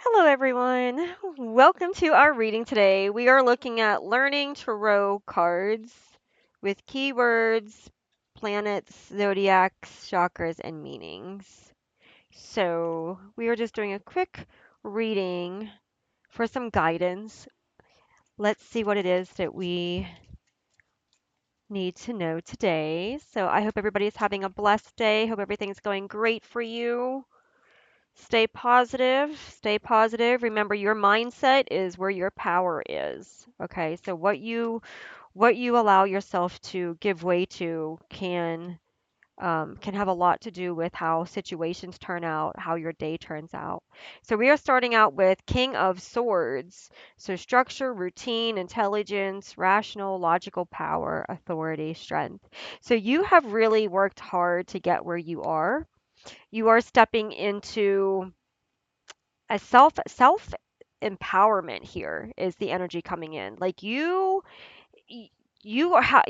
Hello, everyone. Welcome to our reading today. We are looking at learning tarot cards with keywords, planets, zodiacs, chakras, and meanings. So, we are just doing a quick reading for some guidance. Let's see what it is that we need to know today. So, I hope everybody is having a blessed day. Hope everything's going great for you. Stay positive. Stay positive. Remember, your mindset is where your power is. Okay, so what you allow yourself to give way to can have a lot to do with how situations turn out, how your day turns out. So we are starting out with King of Swords. So structure, routine, intelligence, rational, logical power, authority, strength. So you have really worked hard to get where you are. You are stepping into a self empowerment here is the energy coming in. Like y- you are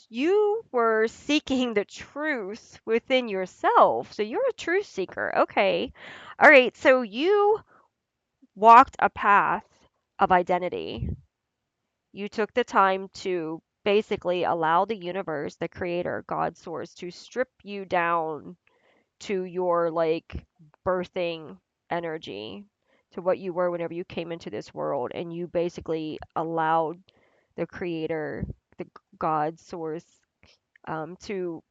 you were seeking the truth within yourself. So you're a truth seeker. Okay. All right. So you walked a path of identity. You took the time to basically allow the universe, the creator, God source to strip you down to your like birthing energy, to what you were whenever you came into this world, and you basically allowed the creator, the God source, to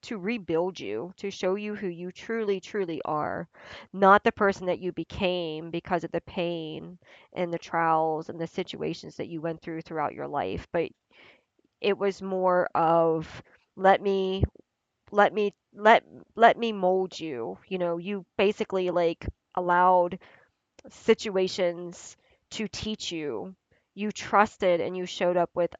rebuild you, to show you who you truly are, not the person that you became because of the pain and the trials and the situations that you went through throughout your life, but it was more of let me let me let let me mold you. You know, you basically like allowed situations to teach you. You trusted and you showed up with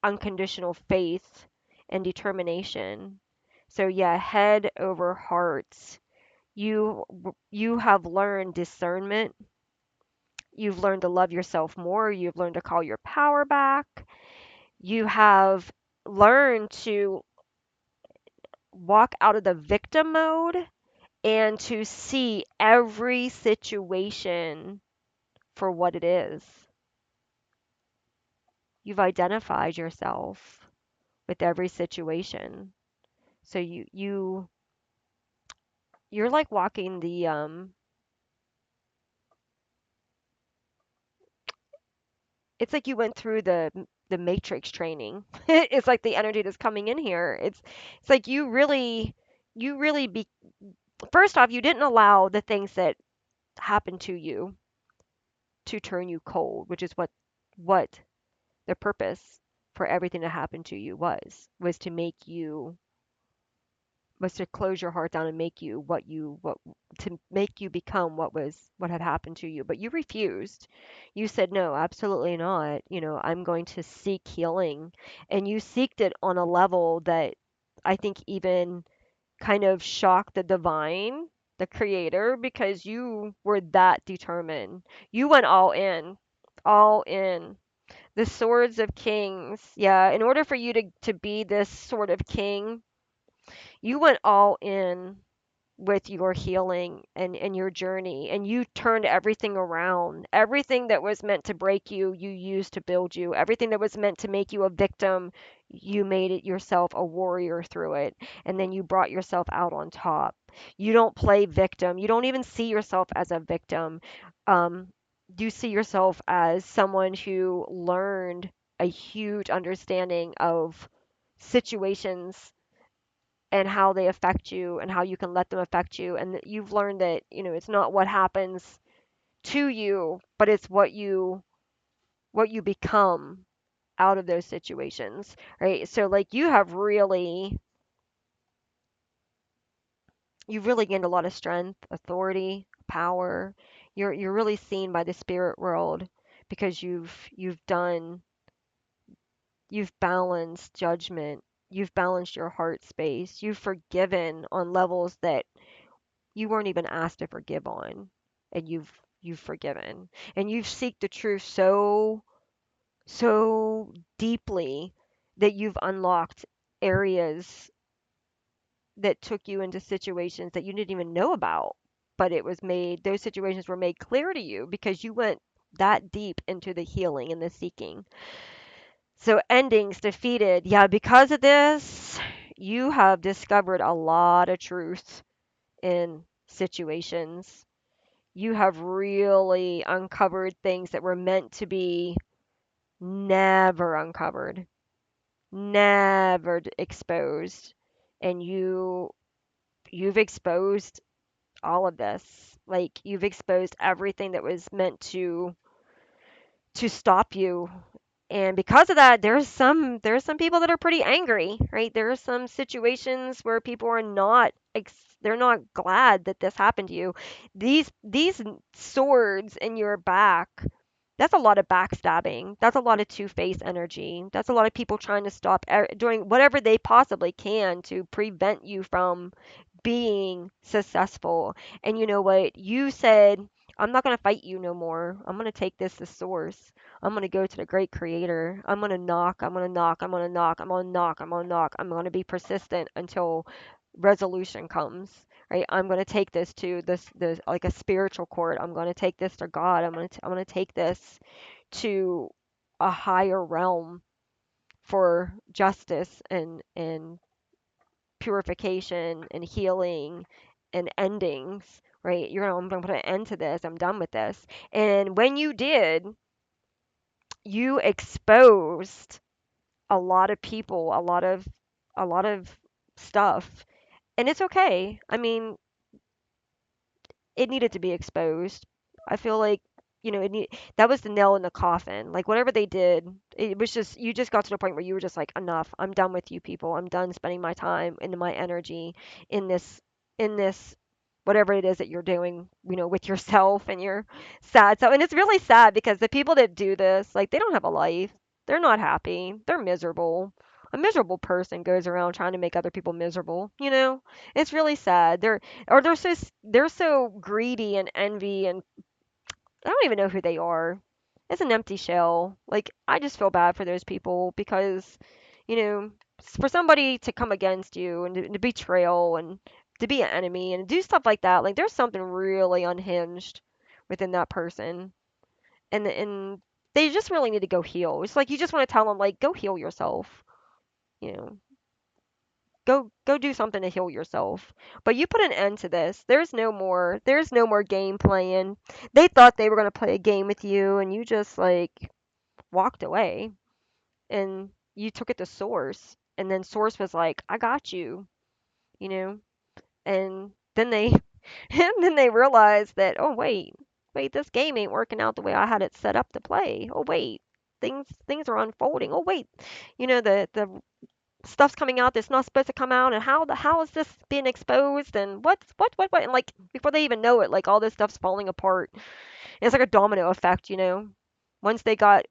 unconditional faith and determination. So yeah, head over heart. You have learned discernment. You've learned to love yourself more. You've learned to call your power back. You have learned to walk out of the victim mode and to see every situation for what it is. You've identified yourself with every situation. So you're like walking the it's like you went through the matrix training. It's like the energy that's coming in here. It's like you really be first off, you didn't allow the things that happened to you to turn you cold, which is what the purpose for everything that happened to you was to make you was to close your heart down and make you what to make you become what had happened to you, but you refused. You said no, absolutely not. You know, I'm going to seek healing, and you seeked it on a level that I think even kind of shocked the divine, the creator, because you were that determined. You went all in. The swords of kings. Yeah, in order for you to be this sort of king, you went all in with your healing and your journey, and you turned everything around. Everything that was meant to break you, you used to build you. Everything that was meant to make you a victim, you made it yourself a warrior through it, and then you brought yourself out on top. You don't play victim. You don't even see yourself as a victim. Um, you see yourself as someone who learned a huge understanding of situations and how they affect you and how you can let them affect you, and that you've learned that it's not what happens to you, but it's what you become out of those situations, right? So like you've really gained a lot of strength, authority, power. You're really seen by the spirit world because you've balanced judgment, you've balanced your heart space, you've forgiven on levels that you weren't even asked to forgive on, and you've forgiven, and you've seeked the truth so deeply that you've unlocked areas that took you into situations that you didn't even know about. but it was made, those situations were made clear to you because you went that deep into the healing and the seeking. So endings defeated. Yeah, because of this, you have discovered a lot of truth in situations. You have really uncovered things that were meant to be never uncovered, never exposed. And you've exposed all of this. Like you've exposed everything that was meant to stop you. And because of that, there's some people that are pretty angry, right? There are some situations where people are not they're not glad that this happened to you. These swords in your back, that's a lot of backstabbing. That's a lot of two-faced energy. That's a lot of people trying to stop doing whatever they possibly can to prevent you from being successful. And you know what? You said, I'm not going to fight you no more. I'm going to take this to source. I'm going to go to the great creator. I'm going to knock. I'm going to knock. I'm going to knock. I'm going to knock. I'm going to knock. I'm going to be persistent until resolution comes. Right? I'm going to take this to this like a spiritual court. I'm going to take this to God. I'm going to take this to a higher realm for justice and purification and healing and endings, right? I'm gonna put an end to this. I'm done with this. And when you did, you exposed a lot of people, a lot of stuff. And it's okay. I mean, it needed to be exposed. I feel like, that was the nail in the coffin. Like whatever they did, it was just you just got to the point where you were just like, enough. I'm done with you people. I'm done spending my time and my energy in this whatever it is that you're doing, with yourself and your sad self. And it's really sad because the people that do this, like they don't have a life. They're not happy. They're miserable. A miserable person goes around trying to make other people miserable. It's really sad. They're so greedy and envy, and I don't even know who they are. It's an empty shell. Like I just feel bad for those people because, for somebody to come against you and to betrayal and to be an enemy and do stuff like that, like there's something really unhinged within that person, and they just really need to go heal. It's like you just want to tell them like go heal yourself. You know, go do something to heal yourself. But you put an end to this. There's no more game playing. They thought they were going to play a game with you and you just like walked away and you took it to source and then source was like, "I got you." You know? And then they and then they realized that, "Oh, wait, this game ain't working out the way I had it set up to play. Oh, wait. Things are unfolding. Oh, wait. The stuff's coming out that's not supposed to come out, and how is this being exposed, and what, and like before they even know it, like all this stuff's falling apart. And it's like a domino effect. Once they got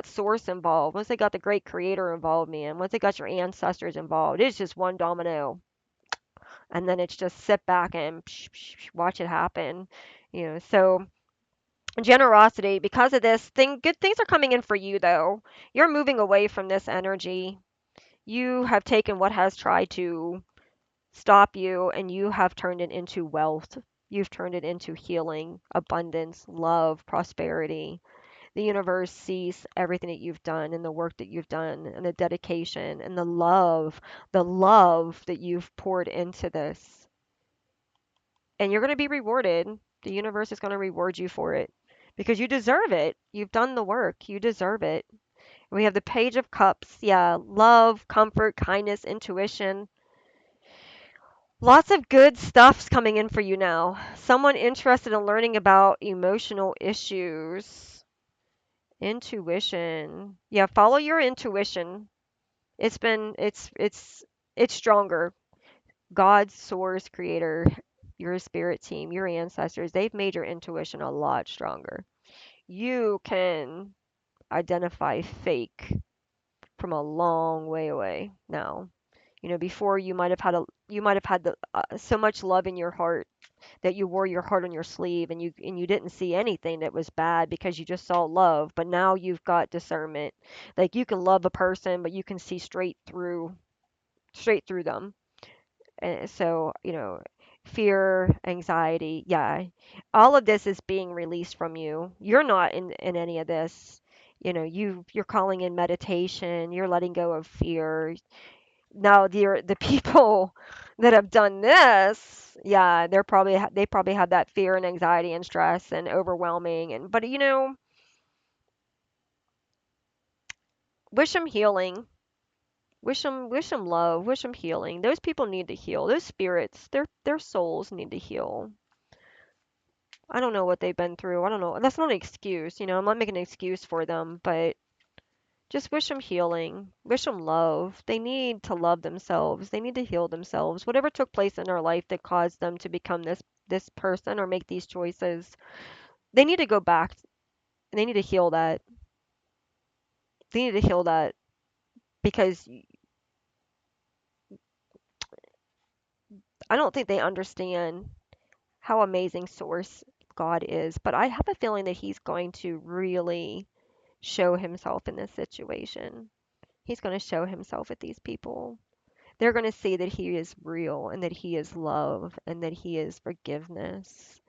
source involved, once they got the great creator involved, man, once they got your ancestors involved, it's just one domino, and then it's just sit back and watch it happen. So generosity, because of this thing, good things are coming in for you though. You're moving away from this energy. You have taken what has tried to stop you and you have turned it into wealth. You've turned it into healing, abundance, love, prosperity. The universe sees everything that you've done and the work that you've done and the dedication and the love that you've poured into this. And you're going to be rewarded. The universe is going to reward you for it because you deserve it. You've done the work. You deserve it. We have the Page of Cups. Yeah, love, comfort, kindness, intuition. Lots of good stuff's coming in for you now. Someone interested in learning about emotional issues. Intuition. Yeah, follow your intuition. It's stronger. God, source, creator, your spirit team, your ancestors, they've made your intuition a lot stronger. You can identify fake from a long way away now. Before you might have had so much love in your heart that you wore your heart on your sleeve and you didn't see anything that was bad because you just saw love, but now you've got discernment. Like you can love a person, but you can see straight through them. And so, fear, anxiety. Yeah. All of this is being released from you. You're not in any of this. You're calling in meditation, you're letting go of fear. Now the people that have done this, yeah, they probably had that fear and anxiety and stress and overwhelming, and but wish them healing. Wish them love, wish them healing. Those people need to heal. Those spirits, their souls need to heal. I don't know what they've been through. I don't know. That's not an excuse, I'm not making an excuse for them, but just wish them healing. Wish them love. They need to love themselves. They need to heal themselves. Whatever took place in their life that caused them to become this person or make these choices, they need to go back and they need to heal that. They need to heal that because I don't think they understand how amazing Source God is, but I have a feeling that He's going to really show Himself in this situation. He's going to show Himself with these people. They're going to see that He is real and that He is love and that He is forgiveness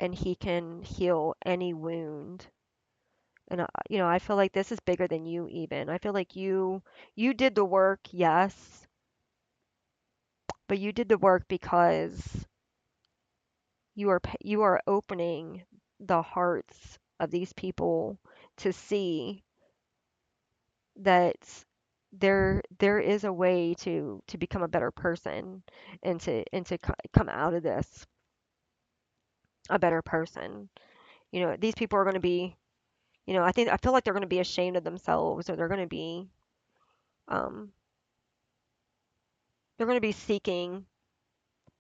and He can heal any wound. And I feel like this is bigger than you even. I feel like you did the work, yes, but you did the work because you are opening the hearts of these people to see that there is a way to become a better person and to come out of this a better person. These people are going to be, I feel like they're going to be ashamed of themselves, or um they're going to be seeking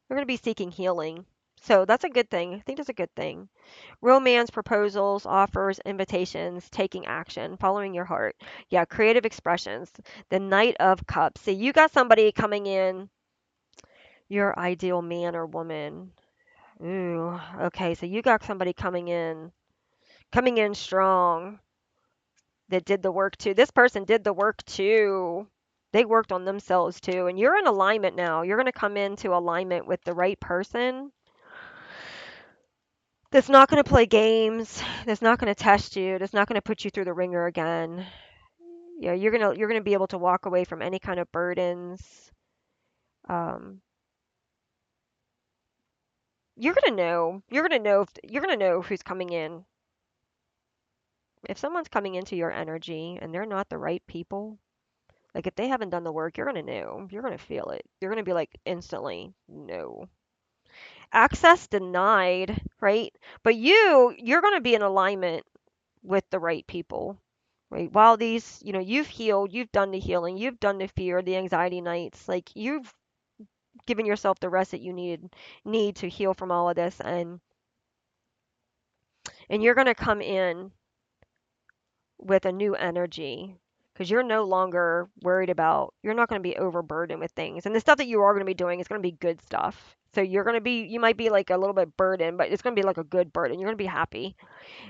they're going to be seeking healing. So that's a good thing. I think that's a good thing. Romance, proposals, offers, invitations, taking action, following your heart. Yeah, creative expressions. The Knight of Cups. See, you got somebody coming in, your ideal man or woman. Ooh, okay, so you got somebody coming in strong that did the work too. This person did the work too. They worked on themselves too. And you're in alignment now. You're going to come into alignment with the right person that's not going to play games, that's not going to test you, that's not going to put you through the ringer again. Yeah, you're gonna be able to walk away from any kind of burdens. Um, you're gonna know who's coming in. If someone's coming into your energy and they're not the right people, like if they haven't done the work, you're gonna know. You're gonna feel it. You're gonna be like instantly, no. Access denied, right? But you're gonna be in alignment with the right people. Right. While you've healed, you've done the healing, you've done the fear, the anxiety nights, like you've given yourself the rest that you need to heal from all of this, and you're going to come in with a new energy because you're no longer worried about, you're not going to be overburdened with things, and the stuff that you are going to be doing is going to be good stuff. So you might be like a little bit burdened, but it's going to be like a good burden. You're going to be happy.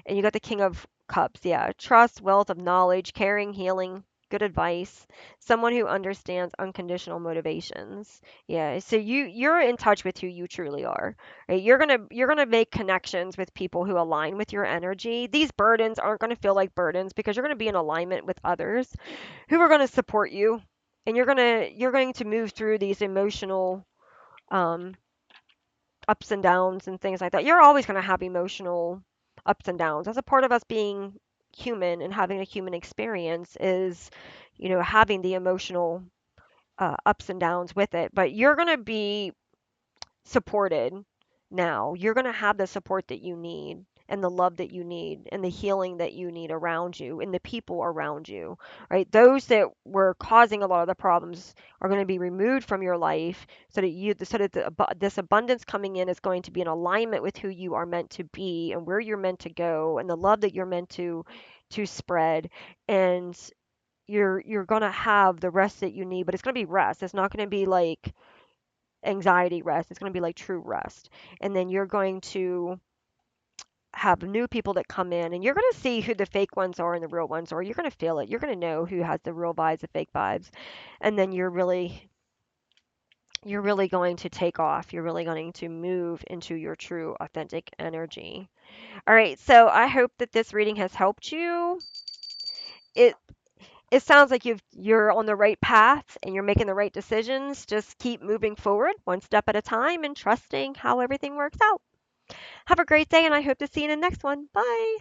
And you got the King of Cups. Yeah. Trust, wealth of knowledge, caring, healing, good advice, someone who understands unconditional motivations. Yeah. So you're in touch with who you truly are. Right? You're gonna make connections with people who align with your energy. These burdens aren't gonna feel like burdens because you're gonna be in alignment with others who are gonna support you. And you're going to move through these emotional um, ups and downs and things like that. You're always going to have emotional ups and downs. That's a part of us being human and having a human experience is, having the emotional ups and downs with it. But you're going to be supported now. You're going to have the support that you need and the love that you need and the healing that you need around you and the people around you, right? Those that were causing a lot of the problems are going to be removed from your life so that this abundance coming in is going to be in alignment with who you are meant to be and where you're meant to go and the love that you're meant to spread. And you're going to have the rest that you need, but it's going to be rest. It's not going to be like anxiety rest. It's going to be like true rest. And then you're going to have new people that come in and you're going to see who the fake ones are and the real ones are. You're going to feel it. You're going to know who has the real vibes, the fake vibes. And then you're really going to take off. You're really going to move into your true authentic energy. All right, so I hope that this reading has helped you. It it sounds like you're on the right path and you're making the right decisions. Just keep moving forward one step at a time and trusting how everything works out. Have a great day, and I hope to see you in the next one. Bye.